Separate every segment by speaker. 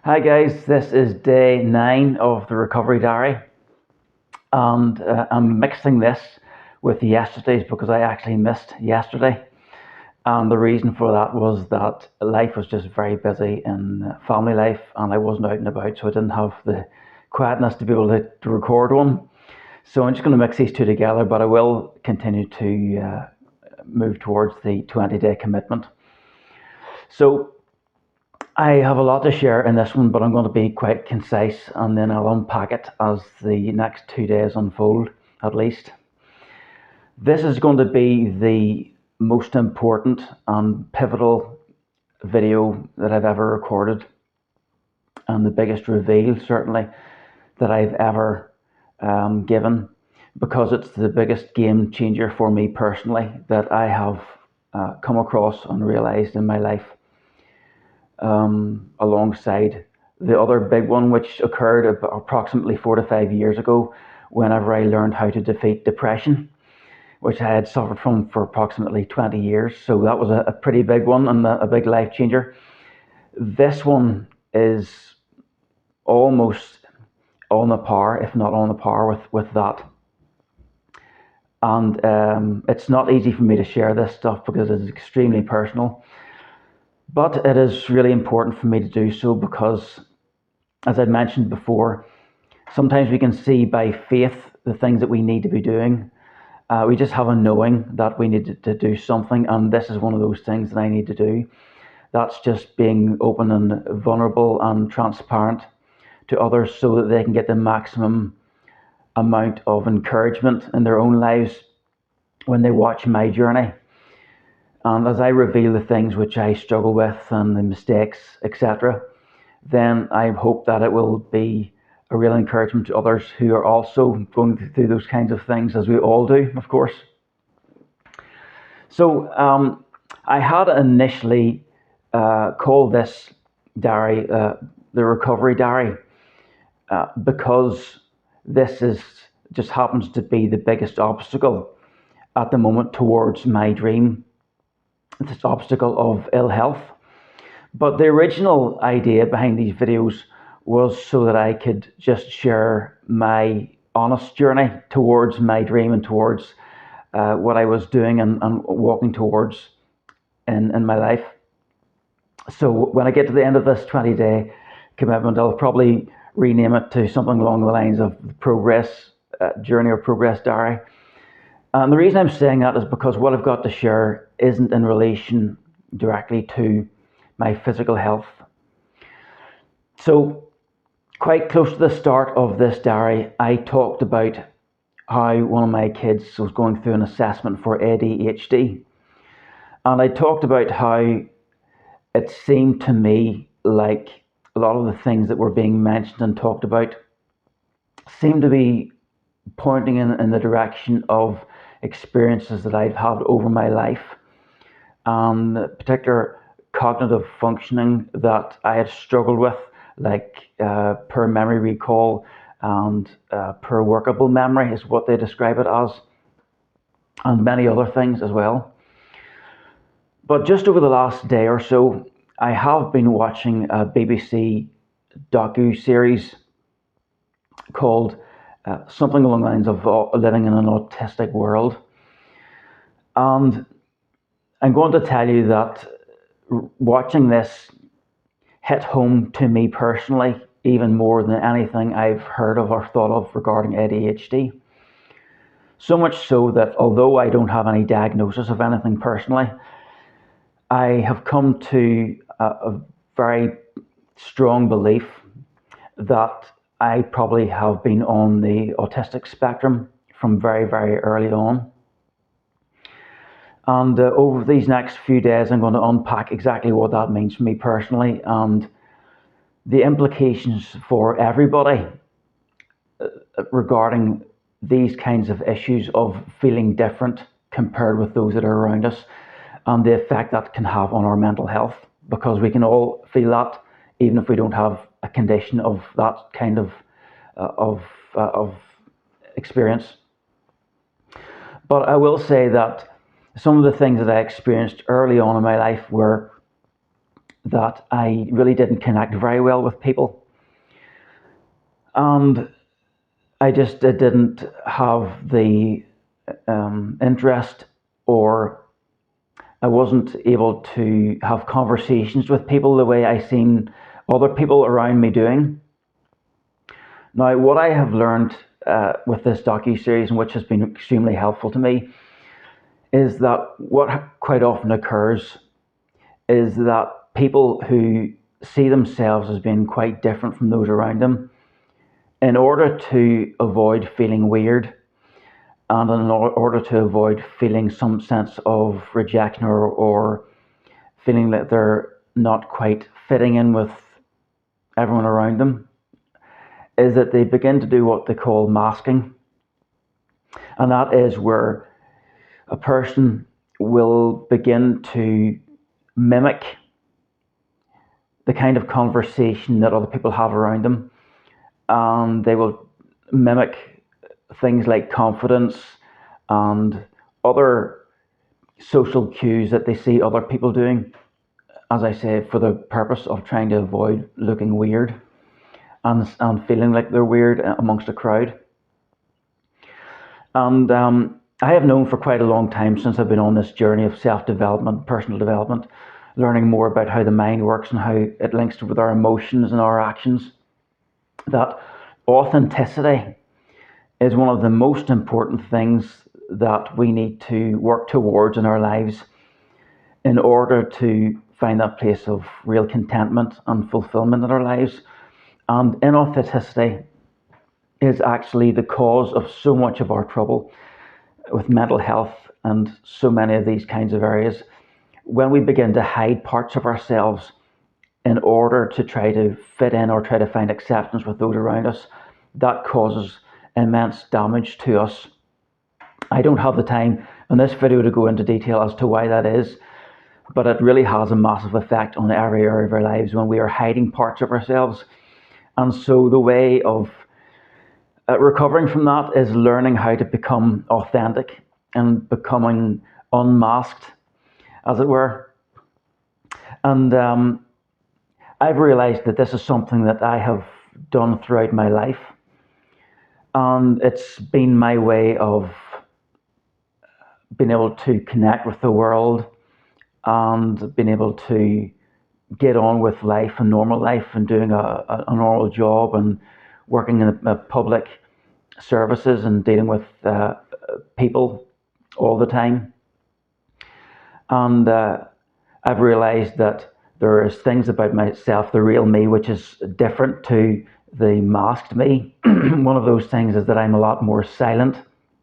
Speaker 1: Hi guys, this is day 9 of the recovery diary, and I'm mixing this with yesterday's because I actually missed yesterday. And the reason for that was that life was just very busy in family life, and I wasn't out and about, so I didn't have the quietness to be able to record one. So I'm just going to mix these two together, but I will continue to move towards the 20-day commitment. So I have a lot to share in this one, but I'm going to be quite concise and then I'll unpack it as the next 2 days unfold, at least. This is going to be the most important and pivotal video that I've ever recorded, and the biggest reveal, certainly, that I've ever given, because it's the biggest game changer for me personally that I have come across and realized in my life. Alongside the other big one, which occurred approximately 4 to 5 years ago, whenever I learned how to defeat depression, which I had suffered from for approximately 20 years. So that was a pretty big one and a big life changer. This one is almost on the par, if not on the par, with that. And it's not easy for me to share this stuff because it's extremely personal. But it is really important for me to do so because, as I mentioned before, sometimes we can see by faith the things that we need to be doing. We just have a knowing that we need to do something, and this is one of those things that I need to do. That's just being open and vulnerable and transparent to others so that they can get the maximum amount of encouragement in their own lives when they watch my journey. And as I reveal the things which I struggle with and the mistakes, etc., then I hope that it will be a real encouragement to others who are also going through those kinds of things, as we all do, of course. So I had initially called this diary the recovery diary because this is just happens to be the biggest obstacle at the moment towards my dream, this obstacle of ill health. But the original idea behind these videos was so that I could just share my honest journey towards my dream and towards what I was doing and walking towards in my life. So when I get to the end of this 20-day commitment, I'll probably rename it to something along the lines of progress journey or progress diary. And the reason I'm saying that is because what I've got to share isn't in relation directly to my physical health. So quite close to the start of this diary, I talked about how one of my kids was going through an assessment for ADHD. And I talked about how it seemed to me like a lot of the things that were being mentioned and talked about seemed to be pointing in the direction of experiences that I've had over my life, and particular cognitive functioning that I had struggled with, like poor memory recall and poor workable memory is what they describe it as, and many other things as well. But just over the last day or so, I have been watching a BBC docu-series called something along the lines of Living in an Autistic World. And I'm going to tell you that watching this hit home to me personally, even more than anything I've heard of or thought of regarding ADHD. So much so that although I don't have any diagnosis of anything personally, I have come to a very strong belief that I probably have been on the autistic spectrum from very, very early on. And over these next few days, I'm going to unpack exactly what that means for me personally and the implications for everybody regarding these kinds of issues of feeling different compared with those that are around us, and the effect that can have on our mental health, because we can all feel that even if we don't have a condition of that kind of experience. But I will say that some of the things that I experienced early on in my life were that I really didn't connect very well with people. And I just didn't have the interest, or I wasn't able to have conversations with people the way I seen other people around me doing. Now, what I have learned with this docu-series, and which has been extremely helpful to me, is that what quite often occurs is that people who see themselves as being quite different from those around them, in order to avoid feeling weird, and in order to avoid feeling some sense of rejection, or feeling that they're not quite fitting in with everyone around them, is that they begin to do what they call masking. And that is where a person will begin to mimic the kind of conversation that other people have around them. And they will mimic things like confidence and other social cues that they see other people doing, as I say, for the purpose of trying to avoid looking weird, and feeling like they're weird amongst a crowd. And I have known for quite a long time, since I've been on this journey of self-development, personal development, learning more about how the mind works and how it links with our emotions and our actions, that authenticity is one of the most important things that we need to work towards in our lives, in order to find that place of real contentment and fulfillment in our lives. And inauthenticity is actually the cause of so much of our trouble with mental health and so many of these kinds of areas. When we begin to hide parts of ourselves in order to try to fit in or try to find acceptance with those around us, that causes immense damage to us. I don't have the time in this video to go into detail as to why that is, but it really has a massive effect on every area of our lives when we are hiding parts of ourselves. And so the way of recovering from that is learning how to become authentic and becoming unmasked, as it were. And I've realized that this is something that I have done throughout my life. And it's been my way of being able to connect with the world, and being able to get on with life and normal life, and doing a normal job, and working in public services, and dealing with people all the time. And I've realized that there is things about myself, the real me, which is different to the masked me. One of those things is that I'm a lot more silent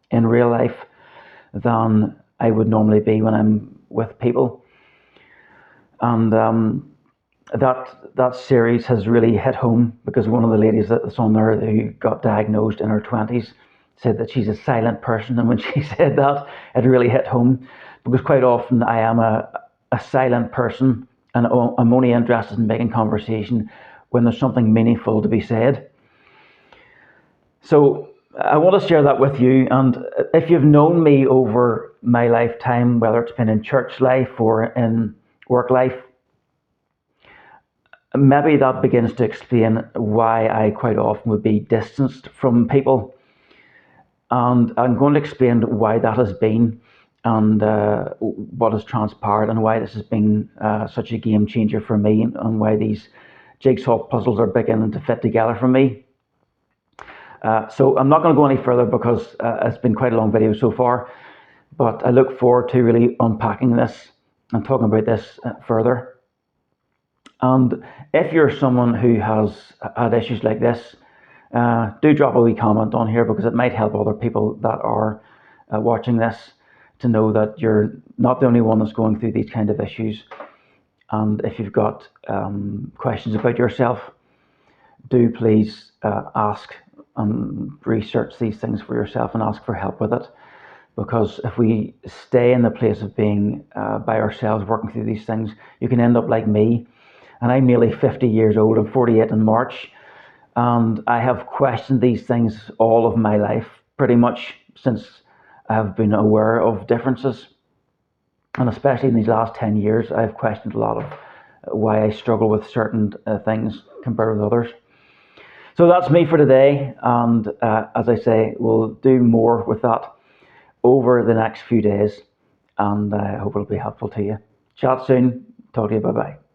Speaker 1: in real life than I would normally be when I'm with people. And that series has really hit home, because one of the ladies that's on there who got diagnosed in her 20s said that she's a silent person. And when she said that, it really hit home, because quite often I am a silent person, and I'm only interested in making conversation when there's something meaningful to be said. So I want to share that with you. And if you've known me over my lifetime, whether it's been in church life or in work life, maybe that begins to explain why I quite often would be distanced from people. And I'm going to explain why that has been, and what has transpired, and why this has been such a game changer for me, and why these jigsaw puzzles are beginning to fit together for me. So I'm not going to go any further, because it's been quite a long video so far, but I look forward to really unpacking this and talking about this further. And if you're someone who has had issues like this, do drop a wee comment on here, because it might help other people that are watching this to know that you're not the only one that's going through these kind of issues. And if you've got questions about yourself, do please ask and research these things for yourself, and ask for help with it. Because if we stay in the place of being by ourselves working through these things, you can end up like me. And I'm nearly 50 years old. I'm 48 in March. And I have questioned these things all of my life, pretty much since I have been aware of differences. And especially in these last 10 years, I've questioned a lot of why I struggle with certain things compared with others. So that's me for today, and as I say, we'll do more with that over the next few days, and I hope it'll be helpful to you. Chat soon. Talk to you. Bye bye.